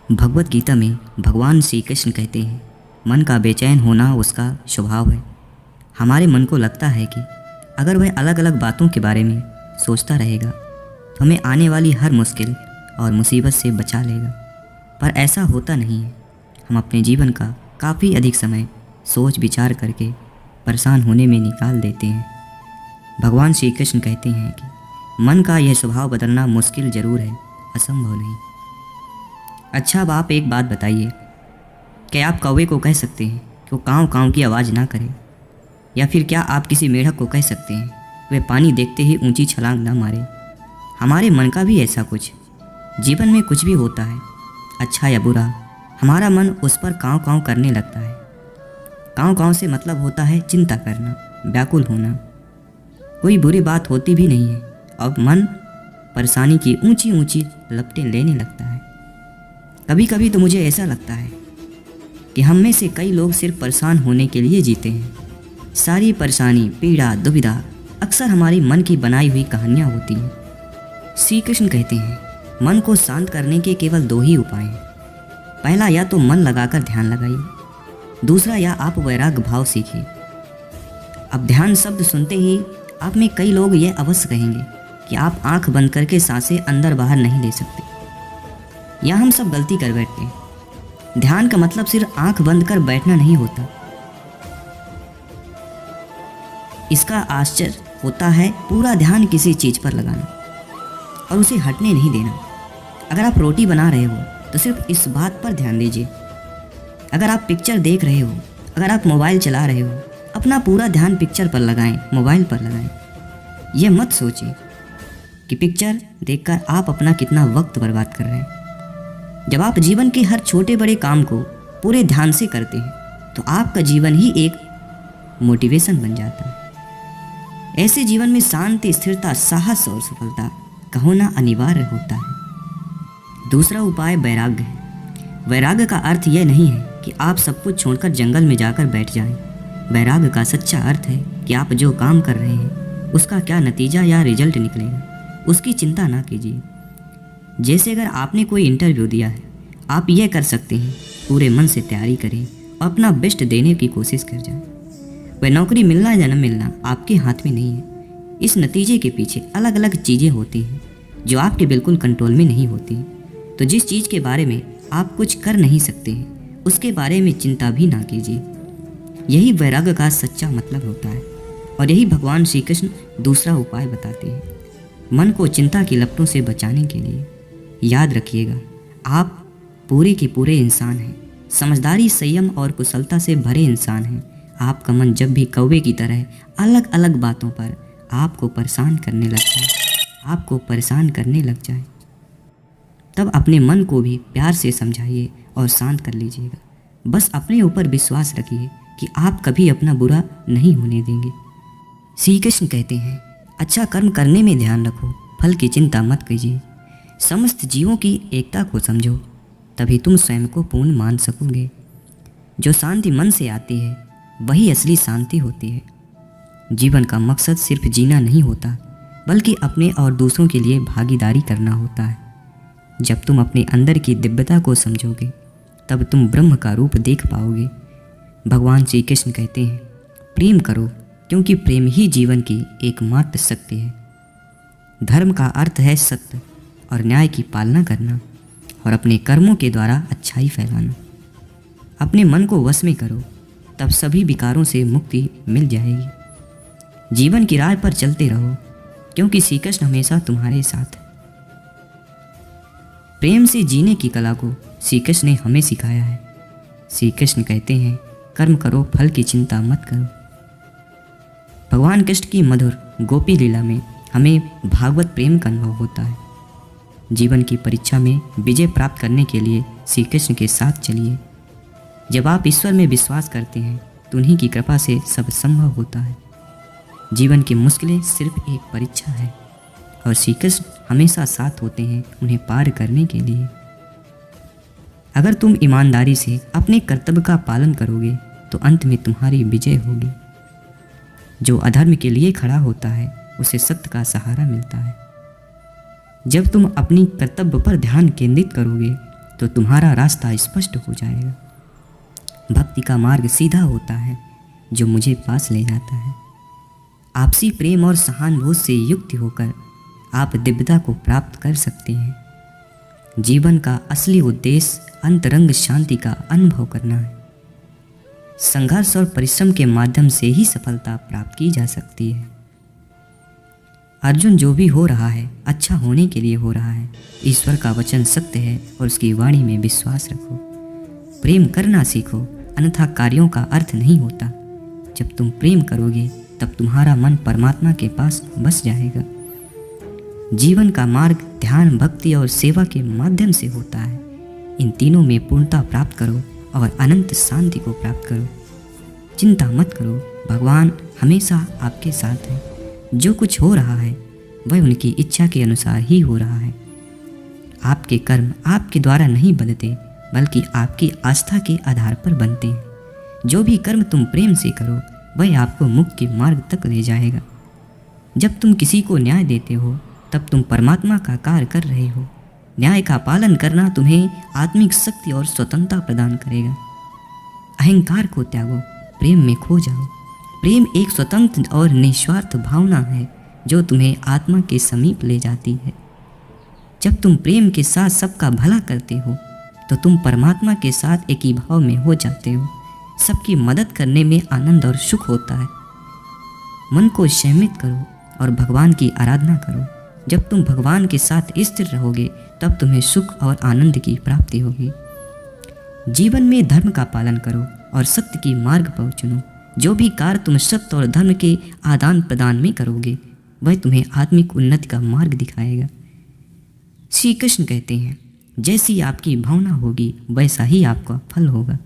भगवत गीता में भगवान श्री कृष्ण कहते हैं, मन का बेचैन होना उसका स्वभाव है। हमारे मन को लगता है कि अगर वह अलग अलग बातों के बारे में सोचता रहेगा तो हमें आने वाली हर मुश्किल और मुसीबत से बचा लेगा, पर ऐसा होता नहीं है। हम अपने जीवन का काफ़ी अधिक समय सोच विचार करके परेशान होने में निकाल देते हैं। भगवान श्री कृष्ण कहते हैं कि मन का यह स्वभाव बदलना मुश्किल ज़रूर है, असंभव नहीं। अच्छा, अब आप एक बात बताइए, क्या आप कौवे को कह सकते हैं कि वो काँव काँव की आवाज़ ना करे? या फिर क्या आप किसी मेढक को कह सकते हैं वह पानी देखते ही ऊंची छलांग ना मारे? हमारे मन का भी ऐसा कुछ जीवन में कुछ भी होता है, अच्छा या बुरा, हमारा मन उस पर काँव काँव करने लगता है। काँव काँव से मतलब होता है चिंता करना, व्याकुल होना। कोई बुरी बात होती भी नहीं है और मन परेशानी की ऊंची ऊंची लपटें लेने लगता है। कभी कभी तो मुझे ऐसा लगता है कि हम में से कई लोग सिर्फ परेशान होने के लिए जीते हैं। सारी परेशानी, पीड़ा, दुविधा अक्सर हमारी मन की बनाई हुई कहानियाँ होती हैं। श्री कृष्ण कहते हैं, मन को शांत करने के केवल दो ही उपाय हैं। पहला, या तो मन लगाकर ध्यान लगाइए। दूसरा, या आप वैराग्य भाव सीखिए। अब ध्यान शब्द सुनते ही आप में कई लोग ये अवश्य कहेंगे कि आप आंख बंद करके सांसें अंदर बाहर नहीं ले सकते। या हम सब गलती कर बैठते हैं। ध्यान का मतलब सिर्फ आंख बंद कर बैठना नहीं होता। इसका आश्चर्य होता है पूरा ध्यान किसी चीज पर लगाना और उसे हटने नहीं देना। अगर आप रोटी बना रहे हो तो सिर्फ इस बात पर ध्यान दीजिए। अगर आप पिक्चर देख रहे हो, अगर आप मोबाइल चला रहे हो, अपना पूरा ध्यान पिक्चर पर लगाएं, मोबाइल पर लगाएं। यह मत सोचिए कि पिक्चर देखकर आप अपना कितना वक्त बर्बाद कर रहे हैं। जब आप जीवन के हर छोटे बड़े काम को पूरे ध्यान से करते हैं तो आपका जीवन ही एक मोटिवेशन बन जाता है। ऐसे जीवन में शांति, स्थिरता, साहस और सफलता का होना अनिवार्य होता है। दूसरा उपाय वैराग्य है। वैराग्य का अर्थ यह नहीं है कि आप सब कुछ छोड़कर जंगल में जाकर बैठ जाएं। वैराग्य का सच्चा अर्थ है कि आप जो काम कर रहे हैं उसका क्या नतीजा या रिजल्ट निकलेगा, उसकी चिंता ना कीजिए। जैसे अगर आपने कोई इंटरव्यू दिया है, आप यह कर सकते हैं, पूरे मन से तैयारी करें और अपना बेस्ट देने की कोशिश कर जाएं। वह नौकरी मिलना या न मिलना आपके हाथ में नहीं है। इस नतीजे के पीछे अलग अलग चीज़ें होती हैं जो आपके बिल्कुल कंट्रोल में नहीं होती। तो जिस चीज़ के बारे में आप कुछ कर नहीं सकते हैं उसके बारे में चिंता भी ना कीजिए। यही वैराग्य का सच्चा मतलब होता है और यही भगवान श्री कृष्ण दूसरा उपाय बताते हैं, मन को चिंता की लपटों से बचाने के लिए। याद रखिएगा, आप पूरे के पूरे इंसान हैं, समझदारी, संयम और कुशलता से भरे इंसान हैं। आपका मन जब भी कौवे की तरह अलग अलग बातों पर आपको परेशान करने लग जाए, तब अपने मन को भी प्यार से समझाइए और शांत कर लीजिएगा। बस अपने ऊपर विश्वास रखिए कि आप कभी अपना बुरा नहीं होने देंगे। श्री कृष्ण कहते हैं, अच्छा कर्म करने में ध्यान रखो, फल की चिंता मत कीजिए। समस्त जीवों की एकता को समझो, तभी तुम स्वयं को पूर्ण मान सकोगे। जो शांति मन से आती है वही असली शांति होती है। जीवन का मकसद सिर्फ जीना नहीं होता, बल्कि अपने और दूसरों के लिए भागीदारी करना होता है। जब तुम अपने अंदर की दिव्यता को समझोगे तब तुम ब्रह्म का रूप देख पाओगे। भगवान श्री कृष्ण कहते हैं, प्रेम करो क्योंकि प्रेम ही जीवन की एकमात्र शक्ति है। धर्म का अर्थ है सत्य और न्याय की पालना करना और अपने कर्मों के द्वारा अच्छाई फैलाना। अपने मन को वश में करो, तब सभी विकारों से मुक्ति मिल जाएगी। जीवन की राह पर चलते रहो क्योंकि श्री कृष्ण हमेशा तुम्हारे साथ है। प्रेम से जीने की कला को श्री कृष्ण ने हमें सिखाया है। श्री कृष्ण कहते हैं, कर्म करो, फल की चिंता मत करो। भगवान कृष्ण की मधुर गोपी लीला में हमें भागवत प्रेम का अनुभव होता है। जीवन की परीक्षा में विजय प्राप्त करने के लिए श्री कृष्ण के साथ चलिए। जब आप ईश्वर में विश्वास करते हैं तो उन्हीं की कृपा से सब संभव होता है। जीवन की मुश्किलें सिर्फ एक परीक्षा है और श्री कृष्ण हमेशा साथ होते हैं उन्हें पार करने के लिए। अगर तुम ईमानदारी से अपने कर्तव्य का पालन करोगे तो अंत में तुम्हारी विजय होगी। जो अधर्म के लिए खड़ा होता है उसे सत्य का सहारा मिलता है। जब तुम अपनी कर्तव्य पर ध्यान केंद्रित करोगे तो तुम्हारा रास्ता स्पष्ट हो जाएगा। भक्ति का मार्ग सीधा होता है जो मुझे पास ले जाता है। आपसी प्रेम और सहानुभूति से युक्त होकर आप दिव्यता को प्राप्त कर सकते हैं। जीवन का असली उद्देश्य अंतरंग शांति का अनुभव करना है। संघर्ष और परिश्रम के माध्यम से ही सफलता प्राप्त की जा सकती है। अर्जुन, जो भी हो रहा है अच्छा होने के लिए हो रहा है। ईश्वर का वचन सत्य है और उसकी वाणी में विश्वास रखो। प्रेम करना सीखो, अन्यथा कार्यों का अर्थ नहीं होता। जब तुम प्रेम करोगे तब तुम्हारा मन परमात्मा के पास बस जाएगा। जीवन का मार्ग ध्यान, भक्ति और सेवा के माध्यम से होता है। इन तीनों में पूर्णता प्राप्त करो और अनंत शांति को प्राप्त करो। चिंता मत करो, भगवान हमेशा आपके साथ है। जो कुछ हो रहा है वह उनकी इच्छा के अनुसार ही हो रहा है। आपके कर्म आपके द्वारा नहीं बनते, बल्कि आपकी आस्था के आधार पर बनते हैं। जो भी कर्म तुम प्रेम से करो वह आपको मुक्ति के मार्ग तक ले जाएगा। जब तुम किसी को न्याय देते हो तब तुम परमात्मा का कार्य कर रहे हो। न्याय का पालन करना तुम्हें आत्मिक शक्ति और स्वतंत्रता प्रदान करेगा। अहंकार को त्यागो, प्रेम में खो जाओ। प्रेम एक स्वतंत्र और निस्वार्थ भावना है जो तुम्हें आत्मा के समीप ले जाती है। जब तुम प्रेम के साथ सबका भला करते हो तो तुम परमात्मा के साथ एक ही भाव में हो जाते हो। सबकी मदद करने में आनंद और सुख होता है। मन को संयमित करो और भगवान की आराधना करो। जब तुम भगवान के साथ स्थिर रहोगे तब तुम्हें सुख और आनंद की प्राप्ति होगी। जीवन में धर्म का पालन करो और सत्य की मार्ग पर चुनो। जो भी कार्य तुम सत्य और धर्म के आदान प्रदान में करोगे वह तुम्हें आत्मिक उन्नति का मार्ग दिखाएगा। श्री कृष्ण कहते हैं, जैसी आपकी भावना होगी वैसा ही आपका फल होगा।